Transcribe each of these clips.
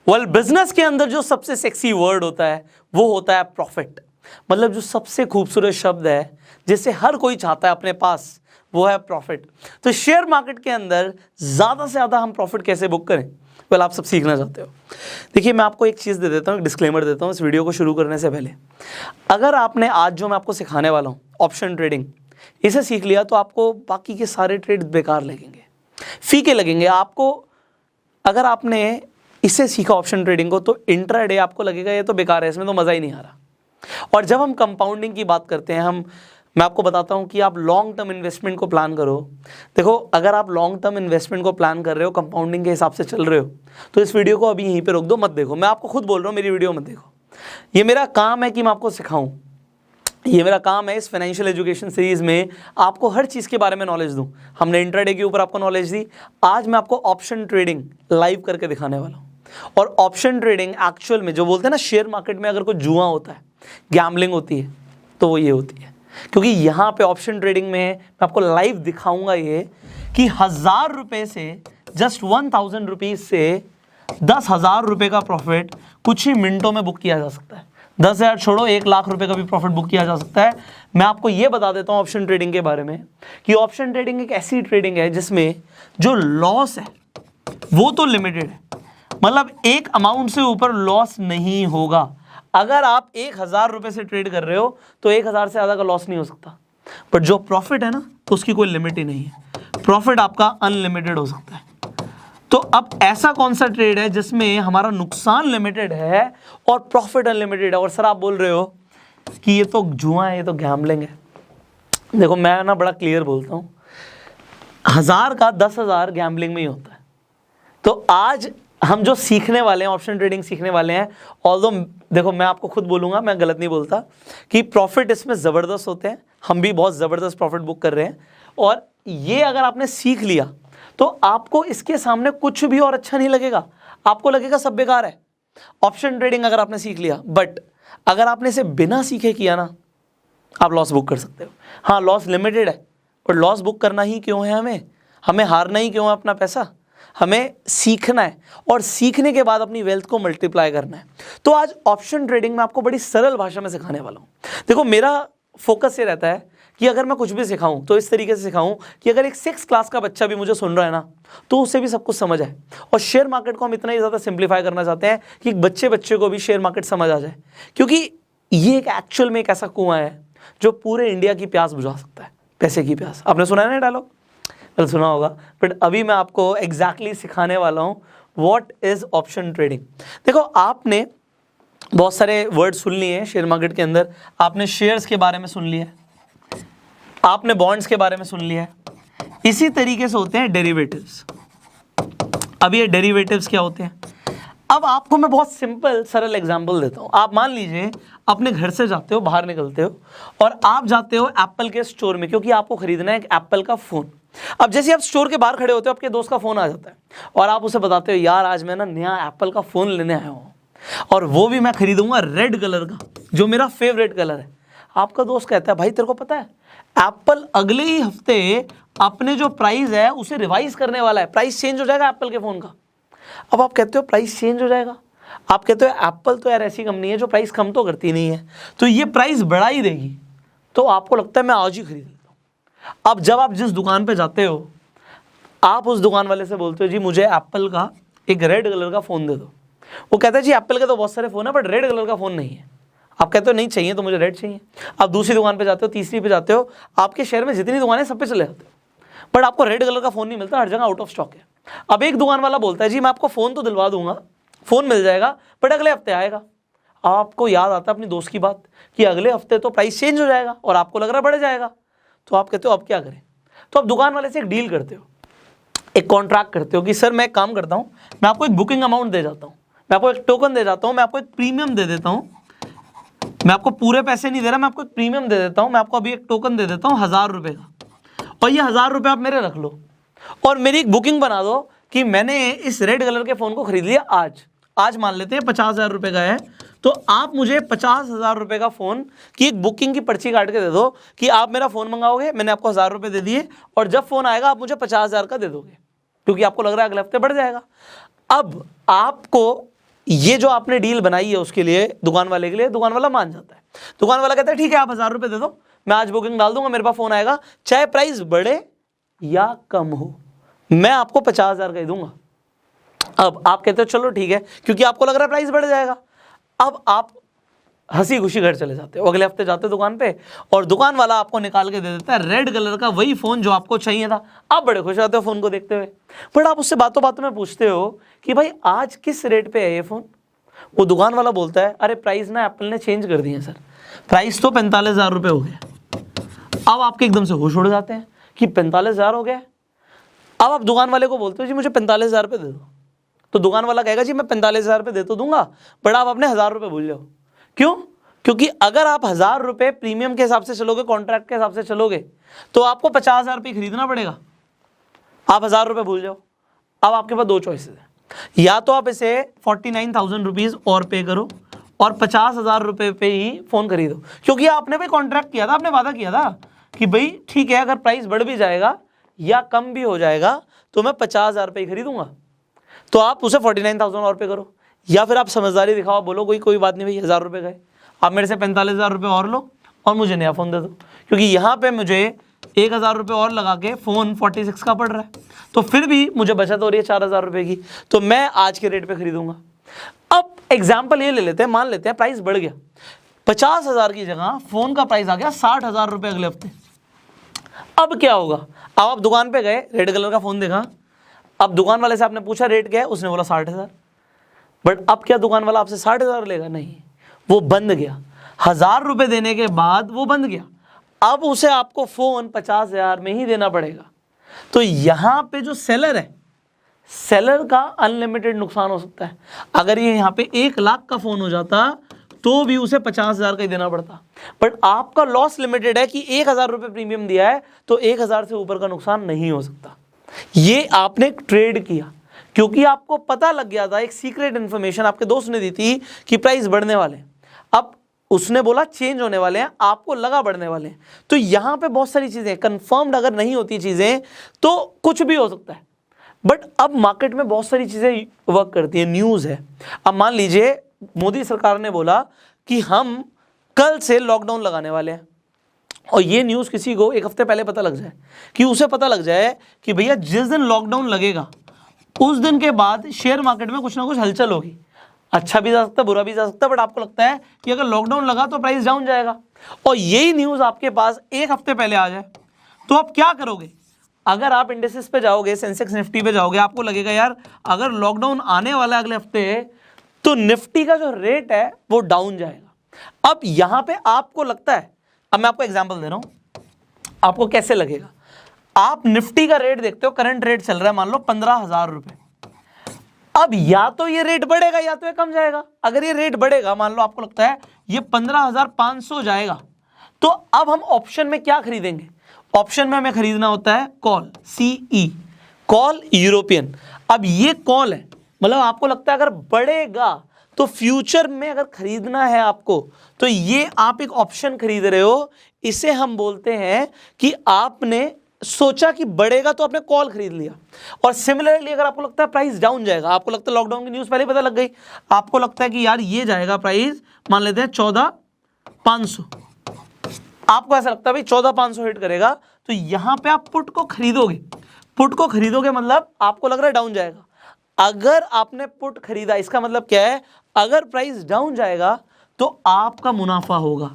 Well business के अंदर जो सबसे सेक्सी वर्ड होता है वो होता है प्रॉफिट। मतलब जो सबसे खूबसूरत शब्द है जिसे हर कोई चाहता है अपने पास, वो है प्रॉफिट। तो शेयर मार्केट के अंदर ज़्यादा से ज़्यादा हम प्रॉफिट कैसे बुक करें, वेल आप सब सीखना चाहते हो। देखिए मैं आपको एक चीज़ दे देता हूँ, एक डिस्क्लेमर देता हूँ इस वीडियो को शुरू करने से पहले। अगर आपने आज जो मैं आपको सिखाने वाला हूँ ऑप्शन ट्रेडिंग, इसे सीख लिया तो आपको बाकी के सारे ट्रेड बेकार लगेंगे, फीके लगेंगे आपको। अगर आपने इसे सीखा ऑप्शन ट्रेडिंग को तो इंट्राडे आपको लगेगा ये तो बेकार है, इसमें तो मज़ा ही नहीं आ रहा। और जब हम कंपाउंडिंग की बात करते हैं, मैं आपको बताता हूं कि आप लॉन्ग टर्म इन्वेस्टमेंट को प्लान करो। देखो अगर आप लॉन्ग टर्म इन्वेस्टमेंट को प्लान कर रहे हो, कंपाउंडिंग के हिसाब से चल रहे हो, तो इस वीडियो को अभी यहीं पे रोक दो, मत देखो। मैं आपको खुद बोल रहा हूँ मेरी वीडियो मत देखो। ये मेरा काम है कि मैं आपको सिखाऊं, ये मेरा काम है इस फाइनेंशियल एजुकेशन सीरीज में आपको हर चीज़ के बारे में नॉलेज दूं। हमने इंट्राडे के ऊपर आपको नॉलेज दी, आज मैं आपको ऑप्शन ट्रेडिंग लाइव करके दिखाने वाला हूँ। और ऑप्शन ट्रेडिंग एक्चुअल में जो बोलते हैं ना, शेयर मार्केट में अगर कोई जुआ होता है, गैम्बलिंग होती है, तो वो ये होती है। क्योंकि यहाँ पे ऑप्शन ट्रेडिंग में मैं आपको लाइव दिखाऊंगा ये कि 1000 रुपये से, जस्ट 1000 रुपीज़ से 10,000 रुपये का प्रॉफिट कुछ ही मिनटों में बुक किया जा सकता है। 10,000 छोड़ो, 1 लाख रुपए का भी प्रॉफिट बुक किया जा सकता है। मैं आपको ये बता देता हूँ ऑप्शन ट्रेडिंग के बारे में कि ऑप्शन ट्रेडिंग एक ऐसी ट्रेडिंग है जिसमें जो लॉस है वो तो लिमिटेड है, मतलब एक अमाउंट से ऊपर लॉस नहीं होगा। अगर आप 1000 रुपये से ट्रेड कर रहे हो तो 1000 से ज़्यादा का लॉस नहीं हो सकता। पर जो प्रॉफिट है ना, तो उसकी कोई लिमिट ही नहीं है, प्रॉफिट आपका अनलिमिटेड हो सकता है। तो अब ऐसा कौन सा ट्रेड है जिसमें हमारा नुकसान लिमिटेड है और प्रॉफिट अनलिमिटेड है? और सर आप बोल रहे हो कि ये तो जुआ है, ये तो गैम्बलिंग है। देखो मैं ना बड़ा क्लियर बोलता हूँ, 1000 का 10,000 गैम्बलिंग में ही होता है। तो आज हम जो सीखने वाले हैं, ऑप्शन ट्रेडिंग सीखने वाले हैं, ऑल्दो देखो मैं आपको खुद बोलूँगा, मैं गलत नहीं बोलता, कि प्रॉफिट इसमें ज़बरदस्त होते हैं। हम भी बहुत ज़बरदस्त प्रॉफिट बुक कर रहे हैं। और ये अगर आपने सीख लिया तो आपको इसके सामने कुछ भी और अच्छा नहीं लगेगा, आपको लगेगा सब बेकार है ऑप्शन ट्रेडिंग अगर आपने सीख लिया। बट अगर आपने इसे बिना सीखे किया ना, आप लॉस बुक कर सकते हो। हाँ लॉस लिमिटेड है, और लॉस बुक करना ही क्यों है, हमें हारना ही क्यों है अपना पैसा, हमें सीखना है और सीखने के बाद अपनी वेल्थ को मल्टीप्लाई करना है। तो आज ऑप्शन ट्रेडिंग में आपको बड़ी सरल भाषा में सिखाने वाला हूँ। देखो मेरा फोकस ये रहता है कि अगर मैं कुछ भी सिखाऊं तो इस तरीके से सिखाऊं कि अगर एक 6 क्लास का बच्चा भी मुझे सुन रहा है ना, तो उसे भी सब कुछ समझ आए। और शेयर मार्केट को हम इतना ही ज़्यादा सिंप्लीफाई करना चाहते हैं कि बच्चे को भी शेयर मार्केट समझ आ जाए, क्योंकि ये एक एक्चुअल में एक ऐसा कुआं है जो पूरे इंडिया की प्यास बुझा सकता है, पैसे की प्यास। आपने सुना है ना डायलॉग? तो सुना होगा, बट अभी मैं आपको एग्जैक्टली सिखाने वाला हूँ व्हाट इज ऑप्शन ट्रेडिंग। देखो आपने बहुत सारे वर्ड सुन लिए हैं शेयर मार्केट के अंदर, आपने शेयर्स के बारे में सुन लिया है, आपने बॉन्ड्स के बारे में सुन लिया है। इसी तरीके से होते हैं डेरिवेटिव्स। अब ये डेरिवेटिव्स क्या होते हैं? अब आपको मैं बहुत सिंपल सरल एग्जांपल देता हूं। आप मान लीजिए अपने घर से जाते हो, बाहर निकलते हो और आप जाते हो एप्पल के स्टोर में, क्योंकि आपको खरीदना है एक एप्पल का फोन। अब जैसे आप स्टोर के बाहर खड़े होते हो, आपके दोस्त का फोन आ जाता है और आप उसे बताते हो यार आज मैं ना नया एप्पल का फोन लेने आया हूँ, और वो भी मैं खरीदूंगा रेड कलर का, जो मेरा फेवरेट कलर है। आपका दोस्त कहता है भाई तेरे को पता है एप्पल अगले ही हफ्ते अपने जो प्राइस है उसे रिवाइज करने वाला है, प्राइस चेंज हो जाएगा एप्पल के फोन का। अब आप कहते हो प्राइस चेंज हो जाएगा, आप कहते हो एप्पल तो यार ऐसी कंपनी है जो प्राइस कम तो करती नहीं है, तो ये प्राइस बढ़ा ही देगी। तो आपको लगता है मैं आज ही खरीद लेता हूँ। अब जब आप जिस दुकान पे जाते हो, आप उस दुकान वाले से बोलते हो जी मुझे एप्पल का एक रेड कलर का फ़ोन दे दो। वो कहता है जी एप्पल के तो बहुत सारे फ़ोन है बट रेड कलर का फ़ोन नहीं है। आप कहते हो नहीं चाहिए तो मुझे रेड चाहिए। आप दूसरी दुकान पे जाते हो, तीसरी पे जाते हो, आपके शहर में जितनी दुकानें सब पे चले जाते हो, बट आपको रेड कलर का फ़ोन नहीं मिलता, हर जगह आउट ऑफ स्टॉक है। अब एक दुकान वाला बोलता है जी मैं आपको फ़ोन तो दिलवा दूंगा, फ़ोन मिल जाएगा बट अगले हफ्ते आएगा। आपको याद आता है अपनी दोस्त की बात कि अगले हफ्ते तो प्राइस चेंज हो जाएगा और आपको लग रहा है बढ़ जाएगा। तो आप कहते हो अब क्या करें? तो आप दुकान वाले से एक डील करते हो, एक कॉन्ट्रैक्ट करते हो कि सर मैं एक काम करता हूँ, मैं आपको एक बुकिंग अमाउंट दे जाता हूँ, मैं आपको एक टोकन दे जाता हूँ, मैं आपको एक प्रीमियम दे देता हूँ, मैं आपको पूरे पैसे नहीं दे रहा, मैं आपको एक प्रीमियम दे देता हूँ, मैं आपको अभी एक टोकन दे देता हूँ 1000 रुपये का, और ये 1000 रुपये आप मेरे रख लो और मेरी एक बुकिंग बना दो कि मैंने इस रेड कलर के फ़ोन को खरीद लिया आज मान लेते हैं 50,000 रुपये का है, तो आप मुझे 50,000 रुपये का फ़ोन की एक बुकिंग की पर्ची काट के दे दो कि आप मेरा फ़ोन मंगाओगे, मैंने आपको 1000 रुपये दे दिए और जब फ़ोन आएगा आप मुझे 50,000 का दे दोगे, क्योंकि आपको लग रहा है अगले हफ्ते बढ़ जाएगा। अब आपको ये जो आपने डील बनाई है उसके लिए, दुकान वाले के लिए, दुकान वाला मान जाता है। दुकान वाला कहता है ठीक है आप 1000 रुपये दे दो, मैं आज बुकिंग डाल दूंगा, मेरे पास फोन आएगा, चाहे प्राइस बढ़े या कम हो, मैं आपको 50,000 का ही दूंगा। अब आप कहते हो चलो ठीक है, क्योंकि आपको लग रहा है प्राइस बढ़ जाएगा। अब आप हंसी खुशी घर चले जाते हो, अगले हफ्ते जाते हो दुकान पे और दुकान वाला आपको निकाल के दे देता है रेड कलर का वही फोन जो आपको चाहिए था। आप बड़े खुश होते हो फोन को देखते हुए, बट आप उससे बातों बातों में पूछते हो कि भाई आज किस रेट पे है ये फोन। वो दुकान वाला बोलता है अरे प्राइस ना एप्पल ने चेंज कर दिए सर, प्राइस तो 45,000 रुपये हो गया। अब आपके एकदम से होश उड़ जाते हैं कि 45,000 हो गया। अब आप दुकान वाले को बोलते हो जी मुझे 45,000 रुपये दे दो, तो दुकान वाला कहेगा जी मैं 45,000 रुपये दे तो दूंगा, बट आप अपने 1,000 रुपये भूल जाओ। क्यों? क्योंकि अगर आप 1,000 रुपये प्रीमियम के हिसाब से चलोगे, कॉन्ट्रैक्ट के हिसाब से चलोगे, तो आपको 50,000 रुपये खरीदना पड़ेगा। आप 1,000 रुपये भूल जाओ। अब आपके पास दो चॉइसेस हैं, या तो आप इसे 49,000 रुपीज़ और पे करो और 50,000 रुपये पे ही फ़ोन खरीदो, क्योंकि आपने भाई कॉन्ट्रैक्ट किया था, आपने वादा किया था कि भाई ठीक है अगर प्राइस बढ़ भी जाएगा या कम भी हो जाएगा तो मैं 50,000 रुपये ही खरीदूंगा। तो आप उसे 49,000 और पे करो, या फिर आप समझदारी दिखाओ, बोलो कोई बात नहीं भाई 1,000 रुपये गए, आप मेरे से 45,000 रुपये और लो और मुझे नया फ़ोन दे दो, क्योंकि यहाँ पे मुझे 1,000 रुपये और लगा के फ़ोन 46 का पड़ रहा है, तो फिर भी मुझे बचत हो रही है 4,000 रुपये की, तो मैं आज के रेट पे खरीदूंगा। अब एग्जाम्पल ये ले लेते हैं, मान लेते हैं प्राइस बढ़ गया, 50,000 की जगह फ़ोन का प्राइस आ गया 60,000 रुपये अगले हफ्ते। अब क्या होगा? अब आप दुकान पे गए, रेड कलर का फ़ोन देखा, अब दुकान वाले से आपने पूछा रेट क्या है, उसने बोला 60,000, बट अब क्या दुकान वाला आपसे 60,000 लेगा? नहीं, वो बंद गया। 1,000 रुपये देने के बाद वो बंद गया, अब उसे आपको फ़ोन 50,000 में ही देना पड़ेगा। तो यहाँ पे जो सेलर है, सेलर का अनलिमिटेड नुकसान हो सकता है। अगर ये यहाँ पे 1 लाख का फ़ोन हो जाता तो भी उसे 50,000 का ही देना पड़ता, बट आपका लॉस लिमिटेड है कि 1,000 रुपये प्रीमियम दिया है तो 1,000 से ऊपर का नुकसान नहीं हो सकता। ये आपने ट्रेड किया क्योंकि आपको पता लग गया था, एक सीक्रेट इन्फॉर्मेशन आपके दोस्त ने दी थी कि प्राइस बढ़ने वाले हैं, अब उसने बोला चेंज होने वाले हैं, आपको लगा बढ़ने वाले हैं। तो यहाँ पे बहुत सारी चीज़ें कंफर्म्ड अगर नहीं होती चीज़ें तो कुछ भी हो सकता है, बट अब मार्केट में बहुत सारी चीज़ें वर्क करती है। न्यूज़ है, अब मान लीजिए मोदी सरकार ने बोला कि हम कल से लॉकडाउन लगाने वाले हैं, और ये न्यूज़ किसी को 1 हफ्ते पहले पता लग जाए, कि उसे पता लग जाए कि भैया जिस दिन लॉकडाउन लगेगा उस दिन के बाद शेयर मार्केट में कुछ ना कुछ हलचल होगी, अच्छा भी जा सकता है बुरा भी जा सकता है, बट आपको लगता है कि अगर लॉकडाउन लगा तो प्राइस डाउन जाएगा, और यही न्यूज़ आपके पास 1 हफ्ते पहले आ जाए, तो आप क्या करोगे? अगर आप इंडेक्सेस पे जाओगे, सेंसेक्स निफ्टी पे जाओगे, आपको लगेगा यार अगर लॉकडाउन आने वाला है अगले हफ्ते तो निफ्टी का जो रेट है वो डाउन जाएगा। अब यहाँ पे आपको लगता है, अब मैं आपको एग्जांपल दे रहा हूँ, आपको कैसे लगेगा? आप निफ्टी का रेट देखते हो, करंट रेट चल रहा है मान लो 15,000 रुपये, अब या तो ये रेट बढ़ेगा या तो ये कम जाएगा। अगर ये रेट बढ़ेगा, मान लो आपको लगता है ये 15,500 जाएगा, तो अब हम ऑप्शन में क्या खरीदेंगे? ऑप्शन में हमें खरीदना होता है कॉल, CE, कॉल यूरोपियन। अब ये कॉल है, मतलब आपको लगता है अगर बढ़ेगा तो फ्यूचर में अगर खरीदना है आपको, तो ये आप एक ऑप्शन खरीद रहे हो, इसे हम बोलते हैं कि आपने सोचा कि बढ़ेगा तो आपने कॉल खरीद लिया। और सिमिलरली अगर आपको लगता है प्राइस डाउन जाएगा, आपको लगता है लॉकडाउन की न्यूज़ पहले पता लग गई, आपको लगता है कि यार ये जाएगा प्राइस, मान लेते हैं 14,500, आपको ऐसा लगता है भाई 14,500 हिट करेगा, तो यहां पे आप पुट को खरीदोगे। पुट को खरीदोगे मतलब आपको लग रहा है डाउन जाएगा। अगर आपने पुट खरीदा, इसका मतलब क्या है? अगर प्राइस डाउन जाएगा तो आपका मुनाफा होगा,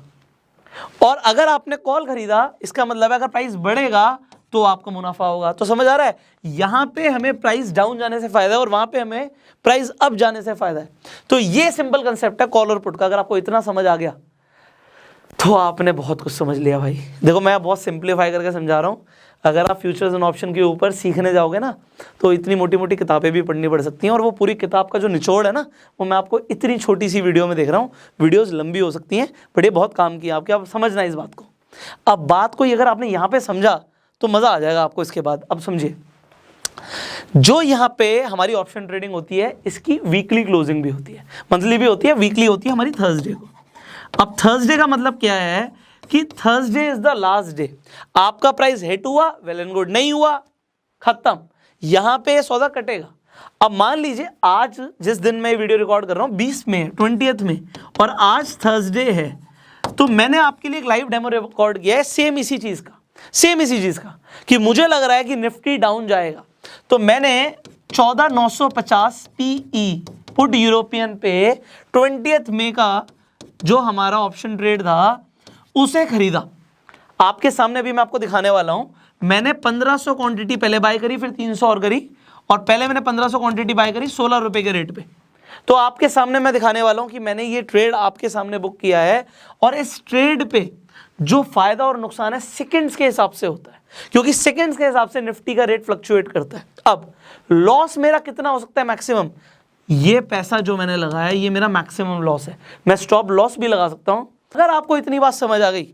और अगर आपने कॉल खरीदा, इसका मतलब है अगर प्राइस बढ़ेगा तो आपका मुनाफा होगा। तो समझ आ रहा है, यहां पे हमें प्राइस डाउन जाने से फायदा है और वहां पे हमें प्राइस अप जाने से फायदा है। तो ये सिंपल कंसेप्ट है कॉल और पुट का। अगर आपको इतना समझ आ गया तो आपने बहुत कुछ समझ लिया भाई। देखो मैं बहुत सिंप्लीफाई करके समझा रहा हूँ, अगर आप फ्यूचर्स एंड ऑप्शन के ऊपर सीखने जाओगे ना तो इतनी मोटी मोटी किताबें भी पढ़नी पड़ सकती हैं, और वो पूरी किताब का जो निचोड़ है ना वो मैं आपको इतनी छोटी सी वीडियो में देख रहा हूँ। वीडियोस लंबी हो सकती हैं बट ये बहुत काम की है आपके, आप समझना इस बात को। अब बात को अगर आपने यहाँ पे समझा तो मज़ा आ जाएगा आपको इसके बाद। अब समझिए, जो यहाँ पे हमारी ऑप्शन ट्रेडिंग होती है इसकी वीकली क्लोजिंग भी होती है, मंथली भी होती है, वीकली होती है हमारी थर्सडे को। अब थर्सडे का मतलब क्या है कि Thursday is the last day. आपका प्राइस हिट हुआ वेल एंड गुड, नहीं हुआ खत्म, यहां पे सौदा कटेगा। अब मान लीजिए आज जिस दिन मैं वीडियो रिकॉर्ड कर रहा हूँ 20 में 20th में, और आज थर्सडे है, तो मैंने आपके लिए एक लाइव डेमो रिकॉर्ड किया है सेम इसी चीज़ का कि मुझे लग रहा है कि निफ्टी डाउन जाएगा। तो मैंने 14,950 PE पुट यूरोपियन पे 20th मई का जो हमारा ऑप्शन ट्रेड था उसे खरीदा। आपके सामने भी मैं आपको दिखाने वाला हूं। मैंने 1500 क्वांटिटी पहले बाय करी, फिर 300 और करी, और पहले मैंने 1500 क्वांटिटी बाय करी 16 रुपए के रेट पे। तो आपके सामने मैं दिखाने वाला हूं कि मैंने ये ट्रेड आपके सामने बुक किया है, और इस ट्रेड पे जो फायदा और नुकसान है सेकंड्स के हिसाब से होता है, क्योंकि सेकंड्स के हिसाब से निफ्टी का रेट फ्लक्चुएट करता है। अब लॉस मेरा कितना हो सकता है मैक्सिमम, ये पैसा जो मैंने लगाया ये मेरा मैक्सिमम लॉस है। मैं स्टॉप लॉस भी लगा सकता हूं। अगर आपको इतनी बात समझ आ गई,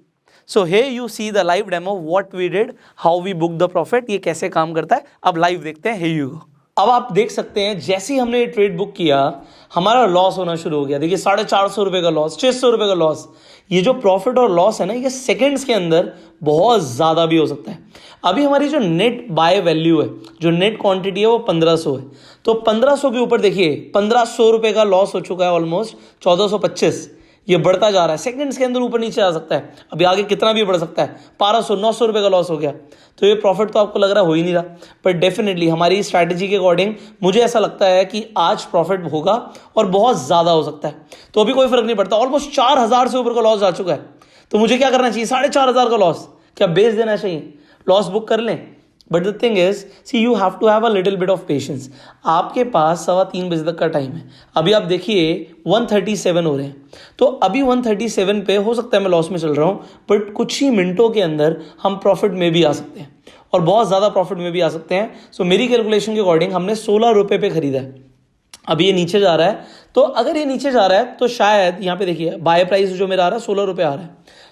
सो here you see the live demo what we did, how we booked the profit, ये कैसे काम करता है। अब लाइव देखते हैं। here you go। अब आप देख सकते हैं जैसे ही हमने ये ट्रेड बुक किया हमारा लॉस होना शुरू हो गया। देखिए 450 रुपए का लॉस, 600 रुपए का लॉस। ये जो प्रॉफिट और लॉस है ना, ये सेकंड्स के अंदर बहुत ज्यादा भी हो सकता है। अभी हमारी जो नेट बाय वैल्यू है, जो नेट क्वांटिटी है वो 1500 है। तो 1500 के ऊपर देखिए 1500 रुपए का लॉस हो चुका है, ऑलमोस्ट 1425। ये बढ़ता जा रहा है, सेकंड्स के अंदर ऊपर नीचे आ सकता है। अभी आगे कितना भी बढ़ सकता है। 1200-900 रुपए का लॉस हो गया। तो ये प्रॉफिट तो आपको लग रहा हो ही नहीं रहा, पर डेफिनेटली हमारी स्ट्रैटेजी के अकॉर्डिंग मुझे ऐसा लगता है कि आज प्रॉफिट होगा और बहुत ज़्यादा हो सकता है। तो अभी कोई फर्क नहीं पड़ता। ऑलमोस्ट 4000 से ऊपर का लॉस जा चुका है। तो मुझे क्या करना चाहिए? 4500 का लॉस क्या बेच देना चाहिए? लॉस बुक कर लें। But the thing is, see you have to have a little bit of patience. आपके पास 3:15 बजे तक का टाइम है। अभी आप देखिए 137 हो रहे हैं। तो अभी 137 पे हो सकता है मैं लॉस में चल रहा हूं, बट कुछ ही मिनटों के अंदर हम प्रॉफिट में भी आ सकते हैं, और बहुत ज़्यादा प्रॉफिट में भी आ सकते हैं। सो मेरी कैलकुलेशन के अकॉर्डिंग हमने 16 रुपये पे खरीदा है। अभी ये नीचे जा रहा है, तो अगर ये नीचे जा रहा है तो शायद यहाँ पे देखिए बाय प्राइस जो मेरा आ रहा है 16 रुपये आ रहा है।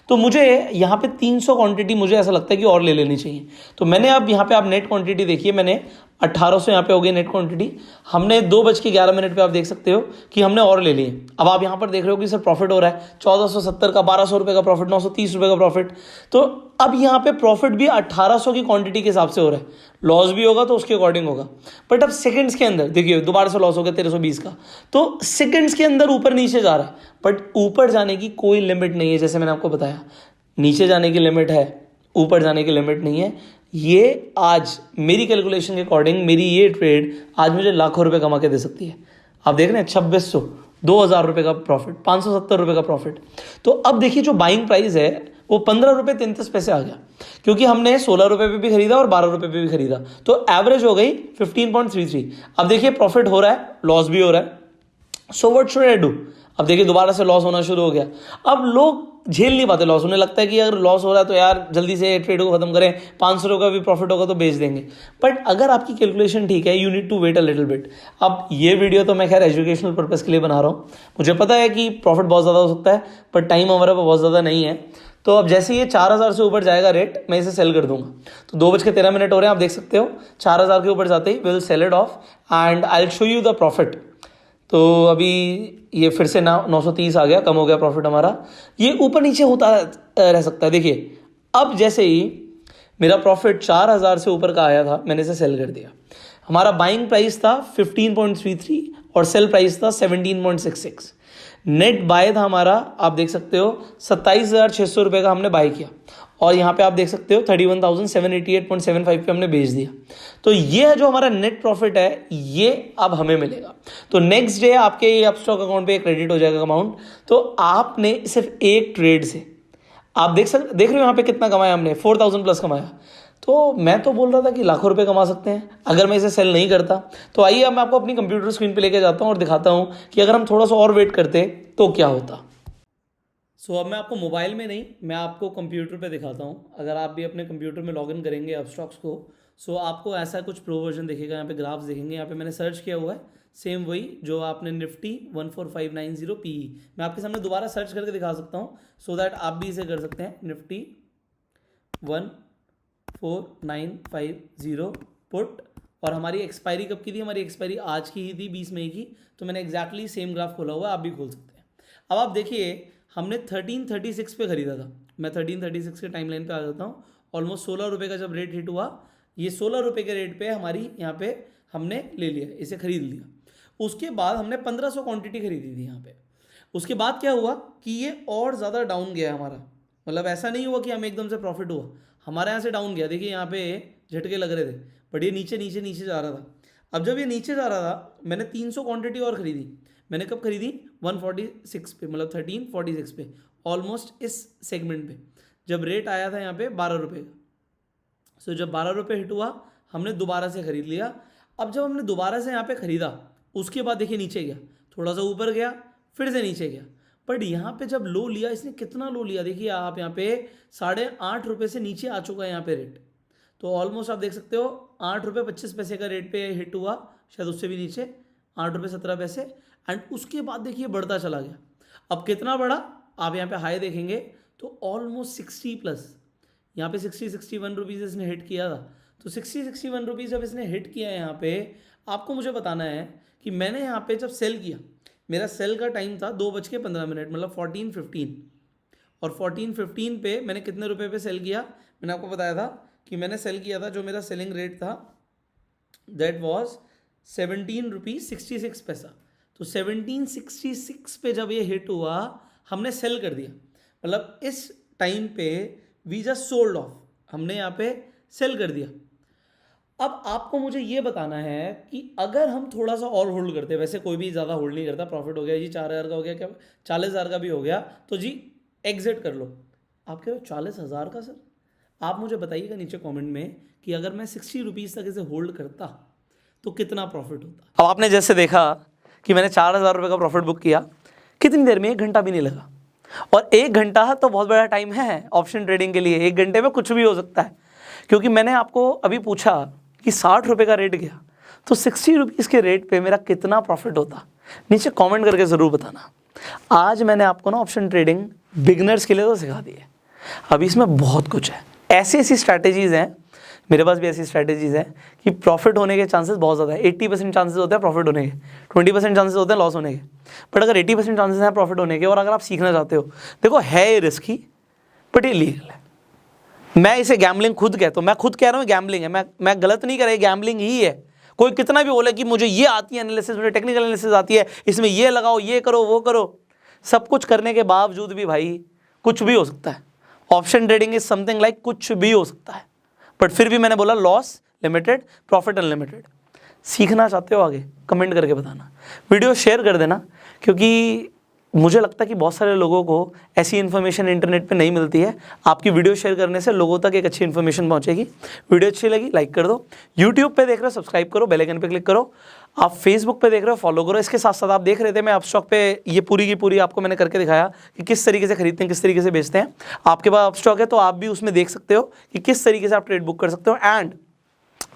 तो मुझे यहाँ पे 300 क्वांटिटी मुझे ऐसा लगता है कि और ले लेनी चाहिए। तो मैंने अब यहाँ पे आप नेट क्वांटिटी देखिए, मैंने 1800 यहाँ पे हो गई नेट क्वांटिटी। हमने 2:11 पे आप देख सकते हो कि हमने और ले लिए। अब आप यहाँ पर देख रहे हो कि सर प्रॉफिट हो रहा है 1470 का, 1200 रुपये का प्रॉफिट, 930 रुपये का प्रॉफिट। तो अब यहाँ पे प्रॉफिट भी 1800 की क्वांटिटी के हिसाब से हो रहा है। लॉस भी होगा तो उसके अकॉर्डिंग होगा। बट अब सेकंड्स के अंदर देखिए दोबारा से लॉस हो गया 1320 का। तो सेकंड्स के अंदर ऊपर नीचे जा रहा है, बट ऊपर जाने की कोई लिमिट नहीं है। जैसे मैंने आपको बताया, नीचे जाने की लिमिट है, ऊपर जाने की लिमिट नहीं है। ये आज मेरी कैलकुलेशन के अकॉर्डिंग मेरी ये ट्रेड आज मुझे लाखों रुपए कमा के दे सकती है। आप देख रहे हैं 2600, 2000 रुपये का प्रॉफिट, 570 रुपये का प्रॉफिट। तो अब देखिए जो बाइंग प्राइस है वो 15.33 रुपये आ गया, क्योंकि हमने 16 रुपये पे भी खरीदा और 12 रुपये पे भी खरीदा। तो एवरेज हो गई 15.33। अब देखिए प्रॉफिट हो रहा है, लॉस भी हो रहा है। So what should I do? अब देखिए दोबारा से लॉस होना शुरू हो गया। अब लोग झेल नहीं पाते लॉस। उन्हें लगता है कि अगर लॉस हो रहा है तो यार जल्दी से ट्रेड को खत्म करें, 500 रुपये का भी प्रॉफिट होगा तो बेच देंगे। बट अगर आपकी कैलकुलेशन ठीक है, you need to wait a little bit. अब ये वीडियो तो मैं खैर एजुकेशनल पर्पस के लिए बना रहा हूँ। मुझे पता है कि प्रॉफिट बहुत ज़्यादा हो सकता है, पर टाइम हमारे पास बहुत ज़्यादा नहीं है। तो अब जैसे ये 4000 से ऊपर जाएगा रेट, मैं इसे सेल कर दूंगा। तो 2:13 हो रहे हैं, आप देख सकते हो 4000 के ऊपर जाते ही will sell it off and I will show you the profit. तो अभी ये फिर से 930 आ गया, कम हो गया प्रॉफिट हमारा। ये ऊपर नीचे होता रह सकता है। देखिए अब जैसे ही मेरा प्रॉफिट 4000 से ऊपर का आया था, मैंने इसे सेल कर दिया। हमारा बाइंग प्राइस था 15.33 और सेल प्राइस था 17.66। नेट बाय था हमारा, आप देख सकते हो 27,600 रुपये का हमने बाय किया, और यहाँ पे आप देख सकते हो 31,788.75 पे हमने बेच दिया। तो ये जो हमारा नेट प्रॉफिट है ये अब हमें मिलेगा। तो नेक्स्ट डे आपके ये अपस्टॉक अकाउंट पे क्रेडिट हो जाएगा अमाउंट। तो आपने सिर्फ एक ट्रेड से आप देख रहे हो यहाँ पे कितना कमाया हमने, 4000 प्लस कमाया। तो मैं तो बोल रहा था कि लाखों रुपए कमा सकते हैं अगर मैं इसे सेल नहीं करता। तो आइए अब मैं आपको अपनी कंप्यूटर स्क्रीन पे लेके जाता हूँ और दिखाता हूँ कि अगर हम थोड़ा सा और वेट करते तो क्या होता। सो अब मैं आपको मोबाइल में नहीं, मैं आपको कंप्यूटर पे दिखाता हूँ। अगर आप भी अपने कंप्यूटर में लॉगिन करेंगे अपस्टॉक्स को, सो आपको ऐसा कुछ प्रो वर्जन दिखेगा। यहाँ पे ग्राफ्स दिखेंगे। यहाँ पे मैंने सर्च किया हुआ है सेम वही जो आपने निफ्टी 14590 PE। मैं आपके सामने दोबारा सर्च करके दिखा सकता हूँ सो दैट आप भी इसे कर सकते हैं। निफ्टी 14950 पुट, और हमारी एक्सपायरी कब की थी? हमारी एक्सपायरी आज की ही थी, 20 मई की। तो मैंने एग्जैक्टली सेम ग्राफ खोला हुआ है, आप भी खोल सकते हैं। अब आप देखिए हमने 1336 पे खरीदा था। मैं 1336 के टाइमलाइन पे आ जाता हूँ। ऑलमोस्ट 16 रुपये का जब रेट हिट हुआ, ये 16 रुपये के रेट पे हमारी यहाँ पे हमने ले लिया, इसे खरीद लिया। उसके बाद हमने 1500 क्वांटिटी खरीदी थी यहाँ पे। उसके बाद क्या हुआ कि ये और ज़्यादा डाउन गया हमारा, मतलब ऐसा नहीं हुआ कि हमें एकदम से प्रॉफिट हुआ, हमारे यहाँ से डाउन गया। देखिए यहाँ पे झटके लग रहे थे, बट ये नीचे नीचे नीचे जा रहा था। अब जब ये नीचे जा रहा था, मैंने 300 क्वांटिटी और ख़रीदी। मैंने कब खरीदी? 146 पे, मतलब 1346 पे, ऑलमोस्ट इस सेगमेंट पे, जब रेट आया था यहाँ पे 12 रुपये का। सो जब 12 रुपये हिट हुआ, हमने दोबारा से ख़रीद लिया। अब जब हमने दोबारा से यहाँ पे ख़रीदा, उसके बाद देखिए नीचे गया, थोड़ा सा ऊपर गया, फिर से नीचे गया। बट यहाँ पे जब लो लिया, इसने कितना लो लिया देखिए आप, यहाँ पे 8.5 रुपये से नीचे आ चुका है यहाँ पे रेट। तो ऑलमोस्ट आप देख सकते हो 8 रुपये 25 पैसे का रेट पे हिट हुआ, शायद उससे भी नीचे 8 रुपये 17 पैसे। एंड उसके बाद देखिए बढ़ता चला गया। अब कितना बढ़ा, आप यहाँ पे हाई देखेंगे तो ऑलमोस्ट 60 प्लस, यहाँ पे 61 रुपीज़ इसने हिट किया था। तो 61 रुपीज़ जब इसने हिट किया है यहाँ पे, आपको मुझे बताना है कि मैंने यहाँ पे जब सेल किया, मेरा सेल का टाइम था 2:15, मतलब 14:15, और 14:15 पे मैंने कितने रुपए पे सेल किया? मैंने आपको बताया था कि मैंने सेल किया था, जो मेरा सेलिंग रेट था दैट वाज 17 रुपीज़ 66 पैसा। तो 1766 पे जब ये हिट हुआ, हमने सेल कर दिया, मतलब इस टाइम पे वी जस्ट सोल्ड ऑफ, हमने यहाँ पे सेल कर दिया। अब आपको मुझे ये बताना है कि अगर हम थोड़ा सा और होल्ड करते, वैसे कोई भी ज़्यादा होल्ड नहीं करता, प्रॉफिट हो गया जी 4000 का हो गया, क्या 40,000 का भी हो गया, तो जी एग्जिट कर लो। आप कह रहे हो 40,000 का सर? आप मुझे बताइएगा नीचे कमेंट में कि अगर मैं 60 रुपीज़ तक इसे होल्ड करता तो कितना प्रॉफिट होता। अब आपने जैसे देखा कि मैंने 4,000 रुपये का प्रॉफिट बुक किया, कितनी देर में? 1 घंटा भी नहीं लगा। और 1 घंटा तो बहुत बड़ा टाइम है ऑप्शन ट्रेडिंग के लिए। 1 घंटे में कुछ भी हो सकता है, क्योंकि मैंने आपको अभी पूछा कि 60 रुपये का रेट गया, तो 60 रुपीज़ के रेट पे मेरा कितना प्रॉफिट होता। नीचे कमेंट करके ज़रूर बताना। आज मैंने आपको ना ऑप्शन ट्रेडिंग बिगनर्स के लिए तो सिखा दी है, अभी इसमें बहुत कुछ है। ऐसी ऐसी स्ट्रैटेजीज़ हैं, मेरे पास भी ऐसी स्ट्रैटेजीज़ हैं कि प्रॉफिट होने के चांसेस बहुत ज़्यादा है। 80% चांसेस होते हैं प्रॉफिट होने के, 20% चांसेस होते हैं लॉस होने के। बट अगर 80% चांसेस हैं प्रॉफिट होने के, और अगर आप सीखना चाहते हो, देखो है ये रिस्की बट ये लीगल है। मैं इसे गैम्बलिंग खुद कहता हूँ, मैं खुद कह रहा हूँ गैम्बलिंग है, मैं गलत नहीं कर रहा, गैम्बलिंग ही है। कोई कितना भी बोले कि मुझे ये आती है एनालिसिस, मुझे टेक्निकल एनालिसिस आती है, इसमें ये लगाओ, ये करो, वो करो, सब कुछ करने के बावजूद भी भाई कुछ भी हो सकता है। Option trading is something like कुछ भी हो सकता है। बट फिर भी मैंने बोला लॉस लिमिटेड, प्रॉफिट अनलिमिटेड। सीखना चाहते हो आगे कमेंट करके बताना, वीडियो शेयर कर देना, क्योंकि मुझे लगता है कि बहुत सारे लोगों को ऐसी इन्फॉर्मेशन इंटरनेट पे नहीं मिलती है। आपकी वीडियो शेयर करने से लोगों तक एक अच्छी इन्फॉर्मेशन पहुंचेगी। वीडियो अच्छी लगी लाइक कर दो, यूट्यूब पे देख रहे हो सब्सक्राइब करो, बेल आइकन पे क्लिक करो, आप फेसबुक पे देख रहे हो फॉलो करो। इसके साथ साथ आप देख रहे थे मैं अपस्टॉक पे ये पूरी की पूरी आपको मैंने करके दिखाया कि किस तरीके से खरीदते हैं, किस तरीके से बेचते हैं। आपके पास अपस्टॉक है तो आप भी उसमें देख सकते हो कि किस तरीके से आप ट्रेड बुक कर सकते हो। एंड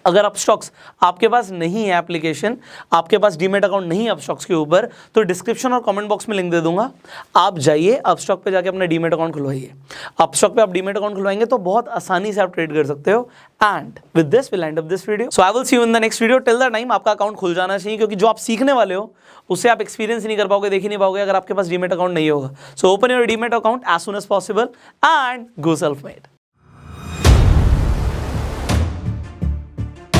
अगर अपस्टॉक्स आपके पास नहीं है एप्लीकेशन, आपके पास डीमेट अकाउंट नहीं है अपस्टॉक्स के ऊपर, तो डिस्क्रिप्शन और कमेंट बॉक्स में लिंक दे दूंगा, आप जाइए अपस्टॉक पे जाके अपना डीमेट अकाउंट खुलवाइए। अपस्टॉक पे आप डीमेट अकाउंट खुलवाएंगे तो बहुत आसानी से आप ट्रेड कर सकते हो। And with this will end of this video, so I will see you in the next video. Till the time आपका अकाउंट खुल जाना चाहिए, क्योंकि जो आप सीखने वाले हो उससे आप एक्सपीरियंस नहीं कर पाओगे, देख ही नहीं पाओगे अगर आपके पास डीमेट अकाउंट नहीं होगा। So open your demat account as soon as possible and go self made.